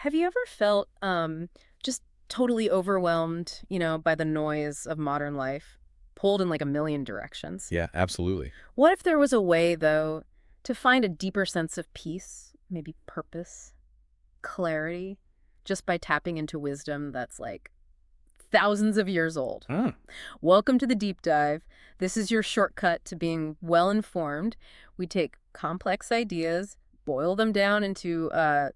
Have you ever felt just totally overwhelmed, by the noise of modern life, pulled in like a million directions? Yeah, absolutely. What if there was a way, though, to find a deeper sense of peace, maybe purpose, clarity, just by tapping into wisdom that's like thousands of years old? Mm. Welcome to the deep dive. This is your shortcut to being well informed. We take complex ideas, boil them down into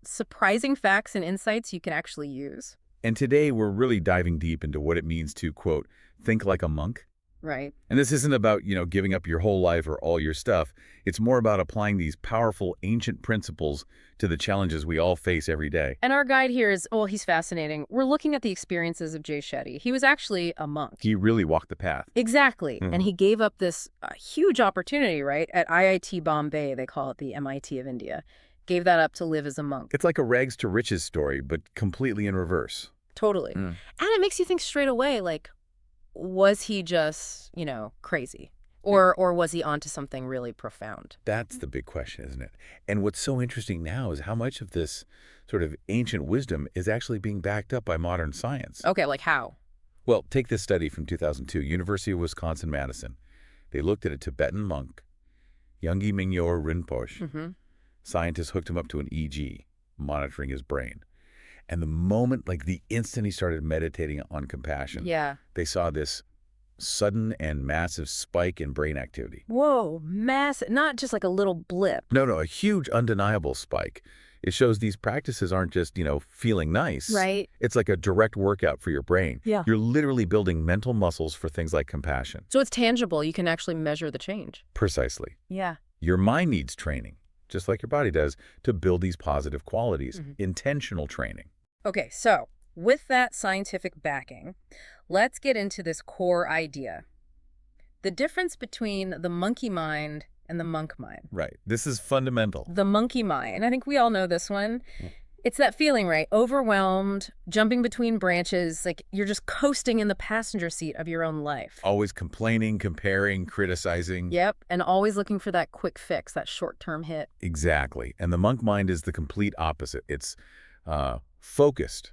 surprising facts and insights you can actually use. And today we're really diving deep into what it means to, quote, think like a monk. Right. And this isn't about, giving up your whole life or all your stuff. It's more about applying these powerful ancient principles to the challenges we all face every day. And our guide here is, well, he's fascinating. We're looking at the experiences of Jay Shetty. He was actually a monk. He really walked the path. Exactly. And Mhm. he gave up this huge opportunity, right? At IIT Bombay, they call it the MIT of India. Gave that up to live as a monk. It's like a rags to riches story, but completely in reverse. Totally. Mm. And it makes you think straight away, like, was he just, crazy? Or was he onto something really profound? That's the big question, isn't it? And what's so interesting now is how much of this sort of ancient wisdom is actually being backed up by modern science. Okay, like how? Well, take this study from 2002, University of Wisconsin-Madison. They looked at a Tibetan monk, Yongey Mingyur Rinpoche. Mm-hmm. Scientists hooked him up to an EG, monitoring his brain. And the moment, like the instant he started meditating on compassion, Yeah. they saw this sudden and massive spike in brain activity. Whoa, massive, not just like a little blip. No, a huge undeniable spike. It shows these practices aren't just, feeling nice. Right. It's like a direct workout for your brain. Yeah. You're literally building mental muscles for things like compassion. So it's tangible. You can actually measure the change. Precisely. Yeah. Your mind needs training, just like your body does, to build these positive qualities. Mhm. Intentional training. Okay, so with that scientific backing, let's get into this core idea. The difference between the monkey mind and the monk mind. Right. This is fundamental. The monkey mind, I think we all know this one. Mm. It's that feeling, right? Overwhelmed, jumping between branches, like you're just coasting in the passenger seat of your own life. Always complaining, comparing, criticizing. Yep, and always looking for that quick fix, that short-term hit. Exactly. And the monk mind is the complete opposite. It's focused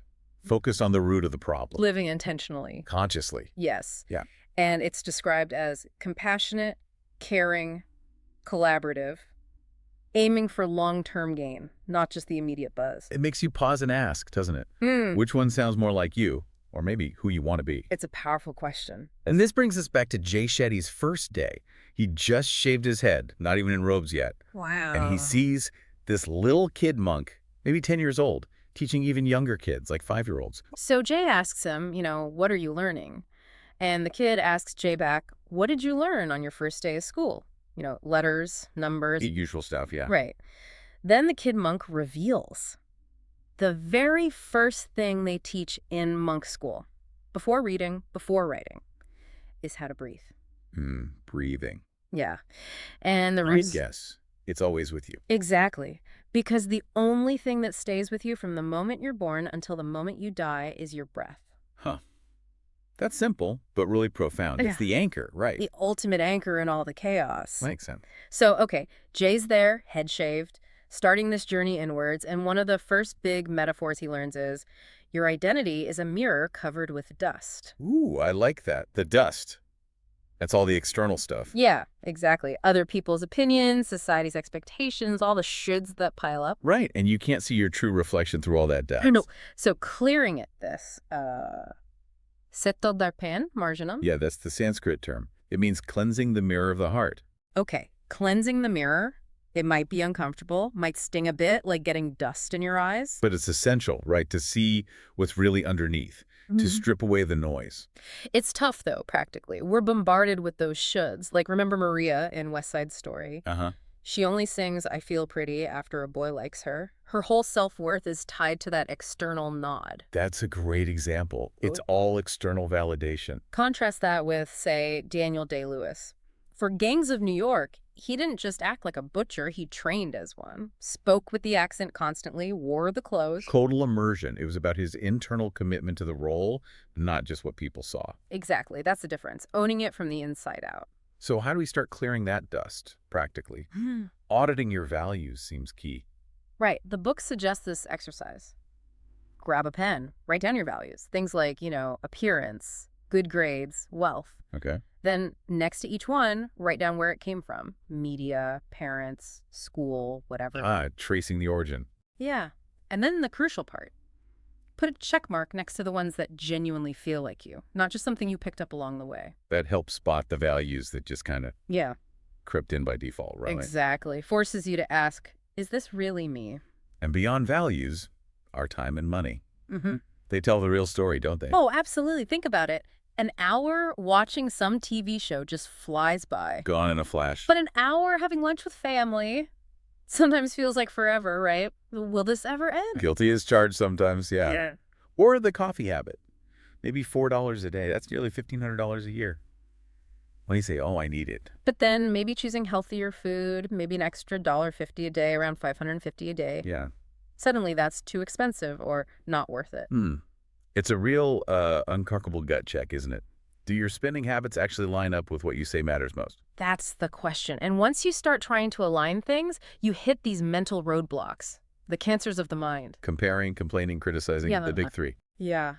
on the root of the problem. Living intentionally. Consciously. Yes. Yeah. And it's described as compassionate, caring, collaborative, aiming for long-term gain, not just the immediate buzz. It makes you pause and ask, doesn't it? Which one sounds more like you, or maybe who you want to be? It's a powerful question. And this brings us back to Jay Shetty's first day. He just shaved his head, not even in robes yet. Wow. And he sees this little kid monk, maybe 10 years old, teaching even younger kids, like 5-year-olds. So Jay asks him, what are you learning? And the kid asks Jay back, what did you learn on your first day of school? Letters, numbers. Usual stuff, yeah. Right. Then the kid monk reveals the very first thing they teach in monk school, before reading, before writing, is how to breathe. Breathing. Yeah. And the I reason... guess it's always with you. Exactly. Because the only thing that stays with you from the moment you're born until the moment you die is your breath. Huh. That's simple, but really profound. Yeah. It's the anchor, right? The ultimate anchor in all the chaos. Makes sense. So, okay, Jay's there, head shaved, starting this journey inwards, and one of the first big metaphors he learns is, your identity is a mirror covered with dust. Ooh, I like that. The dust. That's all the external stuff. Yeah, exactly. Other people's opinions, society's expectations, all the shoulds that pile up. Right, and you can't see your true reflection through all that dust. No. So clearing it, this, Setodarpan marginum. Yeah, that's the Sanskrit term. It means cleansing the mirror of the heart. Okay, cleansing the mirror. It might be uncomfortable, might sting a bit, like getting dust in your eyes. But it's essential, right, to see what's really underneath, to strip away the noise. It's tough, though, practically. We're bombarded with those shoulds. Like, remember Maria in West Side Story? Uh-huh. She only sings I Feel Pretty after a boy likes her. Her whole self-worth is tied to that external nod. That's a great example. It's all external validation. Contrast that with, say, Daniel Day-Lewis. For Gangs of New York, he didn't just act like a butcher, he trained as one. Spoke with the accent constantly, wore the clothes. Total immersion. It was about his internal commitment to the role, not just what people saw. Exactly, that's the difference. Owning it from the inside out. So how do we start clearing that dust, practically? Auditing your values seems key. Right. The book suggests this exercise. grab a pen, write down your values. Things like, appearance, good grades, wealth. Okay. Then next to each one, write down where it came from. Media, parents, school, whatever. Tracing the origin. Yeah. And then the crucial part. Put a check mark next to the ones that genuinely feel like you, not just something you picked up along the way. That helps spot the values that just kind of Yeah, crept in by default, right? exactly. Forces you to ask, is this really me? And beyond values, our time and money. Mm-hmm. They tell the real story, don't they? Oh, absolutely. Think about it. An hour watching some TV show just flies by. Gone in a flash. But an hour having lunch with family sometimes feels like forever, right? Will this ever end? Guilty as charged sometimes, yeah. Or the coffee habit. Maybe $4 a day. That's nearly $1,500 a year. When you say, oh, I need it. But then maybe choosing healthier food, maybe an extra $1.50 a day, around $550 a day. Yeah. Suddenly that's too expensive or not worth it. It's a real uncomfortable gut check, isn't it? Do your spending habits actually line up with what you say matters most? That's the question. And once you start trying to align things, you hit these mental roadblocks, the cancers of the mind. Comparing, complaining, criticizing, the big three. Yeah.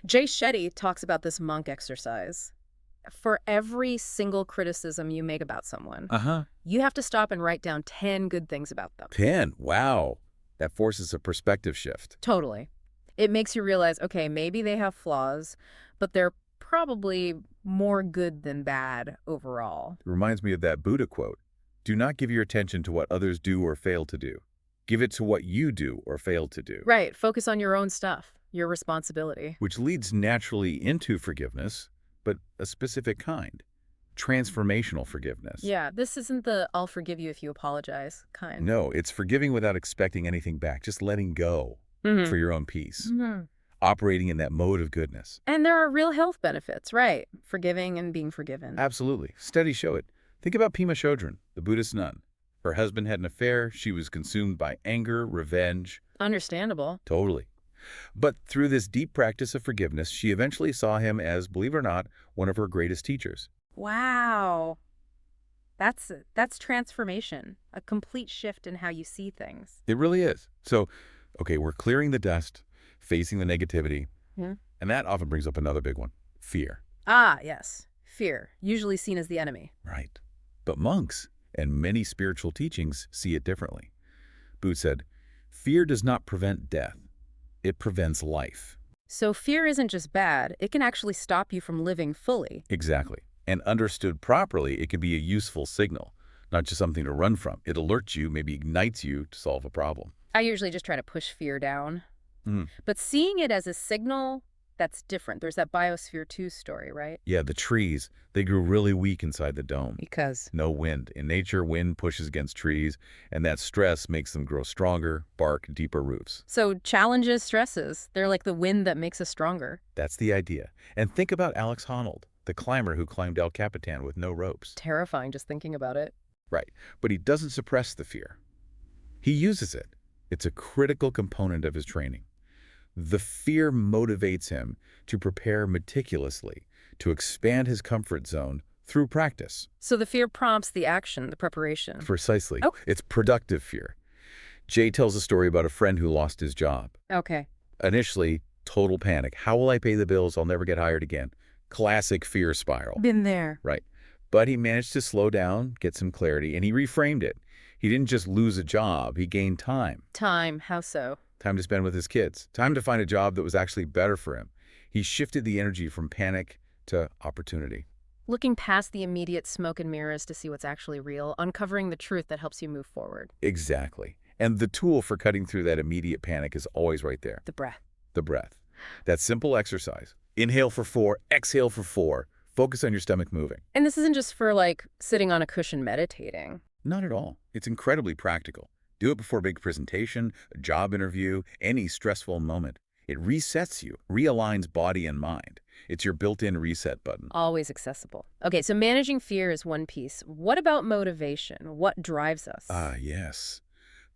Jay Shetty talks about this monk exercise. For every single criticism you make about someone, you have to stop and write down 10 good things about them. 10? Wow. That forces a perspective shift. Totally. It makes you realize, okay, maybe they have flaws, but they're probably more good than bad overall. It reminds me of that Buddha quote. Do not give your attention to what others do or fail to do. Give it to what you do or fail to do. Right. Focus on your own stuff, your responsibility. Which leads naturally into forgiveness, but a specific kind. Transformational forgiveness. Yeah, this isn't the I'll forgive you if you apologize kind. No, it's forgiving without expecting anything back, just letting go for your own peace. Operating in that mode of goodness. And there are real health benefits, right? Forgiving and being forgiven. Absolutely. Studies show it. Think about Pema Chodron, the Buddhist nun. Her husband had an affair. She was consumed by anger, revenge. Understandable. Totally. But through this deep practice of forgiveness, she eventually saw him as, believe it or not, one of her greatest teachers. Wow. That's transformation, a complete shift in how you see things. It really is. So, okay, we're clearing the dust, facing the negativity, and that often brings up another big one, fear. Ah, yes. Fear, usually seen as the enemy. Right. But monks and many spiritual teachings see it differently. Buddha said, fear does not prevent death. It prevents life. So fear isn't just bad, it can actually stop you from living fully. Exactly. And understood properly, it can be a useful signal, not just something to run from. It alerts you, maybe ignites you to solve a problem. I usually just try to push fear down. But seeing it as a signal, that's different. There's that Biosphere 2 story, right? Yeah, the trees, they grew really weak inside the dome. Because? No wind. In nature, wind pushes against trees, and that stress makes them grow stronger, bark, deeper roots. So challenges, stresses, they're like the wind that makes us stronger. That's the idea. And think about Alex Honnold, the climber who climbed El Capitan with no ropes. Terrifying just thinking about it. Right. But he doesn't suppress the fear. He uses it. It's a critical component of his training. The fear motivates him to prepare meticulously, to expand his comfort zone through practice. So the fear prompts the action, the preparation. Precisely. Oh. It's productive fear. Jay tells a story about a friend who lost his job. Okay. Initially, total panic. How will I pay the bills? I'll never get hired again. Classic fear spiral. Been there. Right. But he managed to slow down, get some clarity, and he reframed it. He didn't just lose a job, he gained time. Time, how so? Time to spend with his kids. Time to find a job that was actually better for him. He shifted the energy from panic to opportunity. Looking past the immediate smoke and mirrors to see what's actually real, uncovering the truth that helps you move forward. Exactly. And the tool for cutting through that immediate panic is always right there. The breath. The breath. That simple exercise. Inhale for 4, exhale for 4. Focus on your stomach moving. And this isn't just for, like, sitting on a cushion meditating. Not at all. It's incredibly practical. Do it before a big presentation, a job interview, any stressful moment. It resets you, realigns body and mind. It's your built-in reset button. Always accessible. Okay, so managing fear is one piece. What about motivation? What drives us? Ah, yes.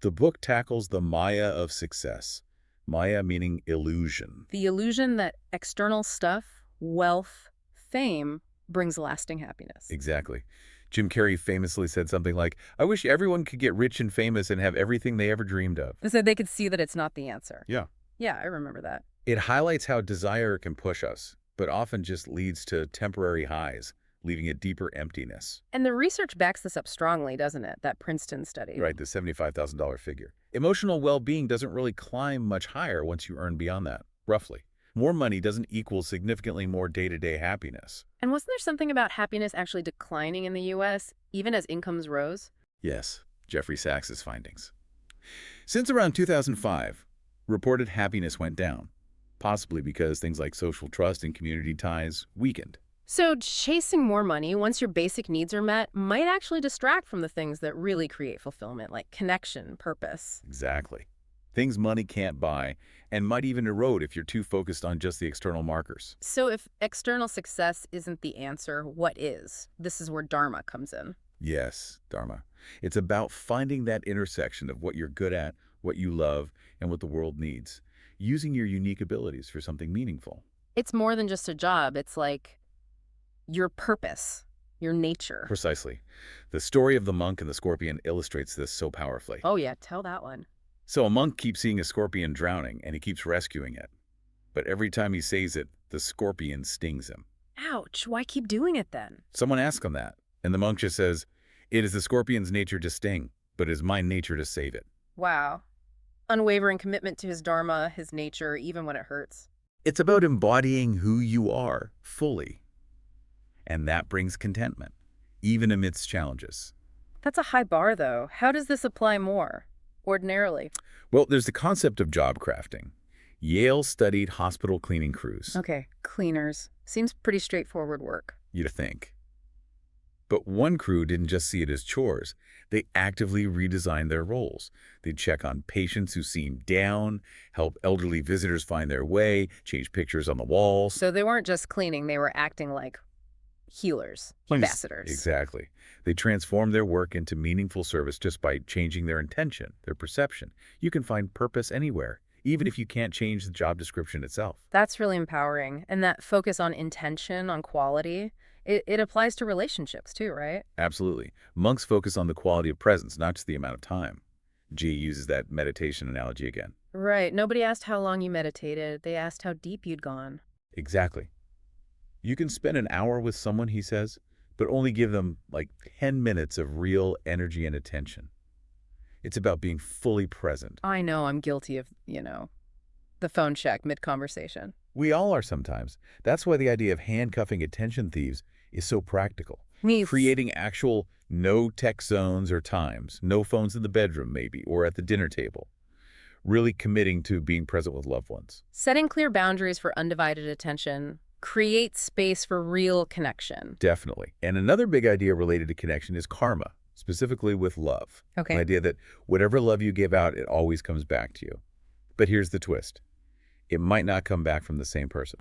The book tackles the Maya of success. Maya meaning illusion. The illusion that external stuff, wealth, fame brings lasting happiness. Exactly. Jim Carrey famously said something like, I wish everyone could get rich and famous and have everything they ever dreamed of. So they could see that it's not the answer. Yeah. Yeah, I remember that. It highlights how desire can push us, but often just leads to temporary highs, leaving a deeper emptiness. And the research backs this up strongly, doesn't it? That Princeton study. Right, the $75,000 figure. Emotional well-being doesn't really climb much higher once you earn beyond that, roughly. More money doesn't equal significantly more day-to-day happiness. And wasn't there something about happiness actually declining in the U.S., even as incomes rose? Yes, Jeffrey Sachs's findings. Since around 2005, reported happiness went down, possibly because things like social trust and community ties weakened. So chasing more money once your basic needs are met might actually distract from the things that really create fulfillment, like connection, purpose. Exactly. Things money can't buy, and might even erode if you're too focused on just the external markers. So if external success isn't the answer, what is? This is where Dharma comes in. Yes, Dharma. It's about finding that intersection of what you're good at, what you love, and what the world needs, using your unique abilities for something meaningful. It's more than just a job. It's like your purpose, your nature. Precisely. The story of the monk and the scorpion illustrates this so powerfully. Oh yeah, tell that one. So a monk keeps seeing a scorpion drowning, and he keeps rescuing it. But every time he says it, the scorpion stings him. Ouch, why keep doing it then? Someone asks him that, and the monk just says, "It is the scorpion's nature to sting, but it is my nature to save it." Wow. Unwavering commitment to his dharma, his nature, even when it hurts. It's about embodying who you are fully, and that brings contentment, even amidst challenges. That's a high bar, though. How does this apply more, ordinarily? Well, there's the concept of job crafting. Yale studied hospital cleaning crews, Okay, cleaners. Seems pretty straightforward work. you'd think. But one crew didn't just see it as chores. They actively redesigned their roles. They'd check on patients who seemed down, help elderly visitors find their way, change pictures on the walls. So they weren't just cleaning, they were acting like healers, ambassadors. Exactly. They transformed their work into meaningful service just by changing their intention, their perception. You can find purpose anywhere, even if you can't change the job description itself. That's really empowering. And that focus on intention, on quality, it applies to relationships too, right? Absolutely. Monks focus on the quality of presence, not just the amount of time. G uses that meditation analogy again. Right. Nobody asked how long you meditated. They asked how deep you'd gone. Exactly. You can spend an hour with someone, he says, but only give them like 10 minutes of real energy and attention. It's about being fully present. I know I'm guilty of, the phone check mid-conversation. We all are sometimes. That's why the idea of handcuffing attention thieves is so practical. Me. Creating actual no tech zones or times, no phones in the bedroom maybe, or at the dinner table. Really committing to being present with loved ones. Setting clear boundaries for undivided attention creates space for real connection. Definitely. And another big idea related to connection is karma, specifically with love. Okay. The idea that whatever love you give out, it always comes back to you. But here's the twist. It might not come back from the same person.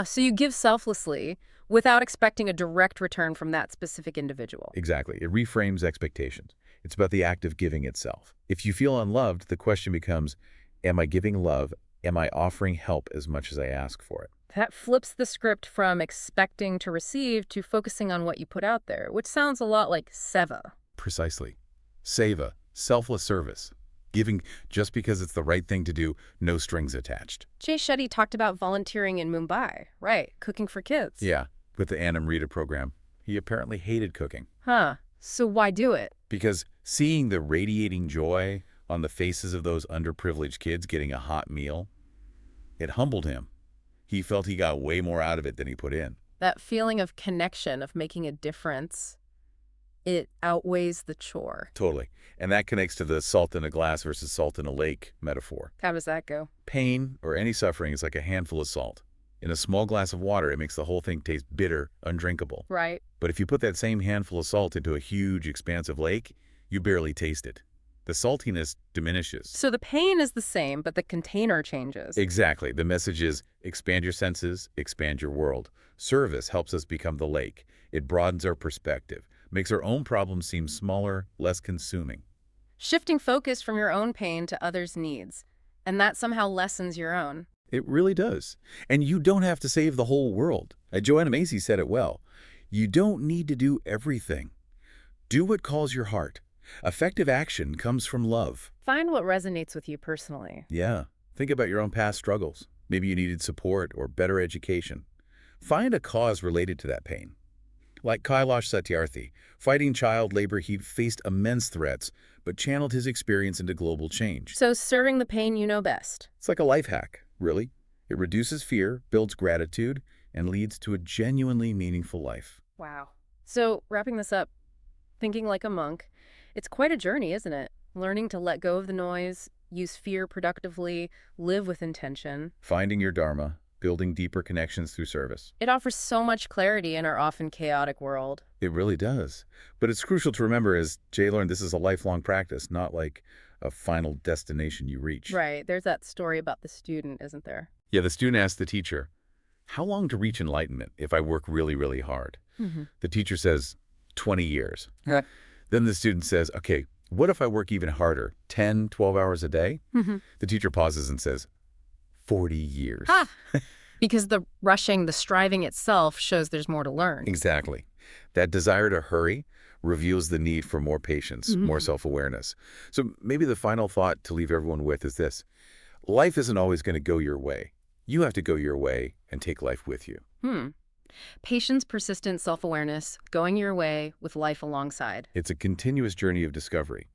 So you give selflessly without expecting a direct return from that specific individual. Exactly. It reframes expectations. It's about the act of giving itself. If you feel unloved, the question becomes, am I giving love? Am I offering help as much as I ask for it? That flips the script from expecting to receive to focusing on what you put out there, which sounds a lot like seva. Precisely. Seva, selfless service. Giving just because it's the right thing to do, no strings attached. Jay Shetty talked about volunteering in Mumbai, right? Cooking for kids. Yeah, with the Annam Rita program. He apparently hated cooking. Huh. So why do it? Because seeing the radiating joy on the faces of those underprivileged kids getting a hot meal, it humbled him. He felt he got way more out of it than he put in. That feeling of connection, of making a difference, it outweighs the chore. Totally. And that connects to the salt in a glass versus salt in a lake metaphor. How does that go? Pain or any suffering is like a handful of salt. In a small glass of water, it makes the whole thing taste bitter, undrinkable. Right. But if you put that same handful of salt into a huge, expansive lake, you barely taste it. The saltiness diminishes. So the pain is the same, but the container changes. Exactly. The message is expand your senses, expand your world. Service helps us become the lake. It broadens our perspective, makes our own problems seem smaller, less consuming. Shifting focus from your own pain to others' needs, and that somehow lessens your own. It really does. And you don't have to save the whole world. Joanna Macy said it well. You don't need to do everything. Do what calls your heart. Effective action comes from love. Find what resonates with you personally. Yeah. Think about your own past struggles. Maybe you needed support or better education. Find a cause related to that pain. Like Kailash Satyarthi, fighting child labor, he faced immense threats, but channeled his experience into global change. So serving the pain you know best. It's like a life hack, really. It reduces fear, builds gratitude, and leads to a genuinely meaningful life. Wow. So wrapping this up, thinking like a monk, it's quite a journey, isn't it? Learning to let go of the noise, use fear productively, live with intention. Finding your dharma, building deeper connections through service. It offers so much clarity in our often chaotic world. It really does. But it's crucial to remember, as Jay learned, this is a lifelong practice, not like a final destination you reach. Right. There's that story about the student, isn't there? Yeah, the student asked the teacher, how long to reach enlightenment if I work really, really hard? The teacher says, 20 years. Yeah. Then the student says, okay, what if I work even harder, 10, 12 hours a day? The teacher pauses and says, 40 years. Ah, because the rushing, the striving itself shows there's more to learn. Exactly. That desire to hurry reveals the need for more patience, more self-awareness. So maybe the final thought to leave everyone with is this. Life isn't always going to go your way. You have to go your way and take life with you. Patience, persistent self-awareness, going your way with life alongside. It's a continuous journey of discovery.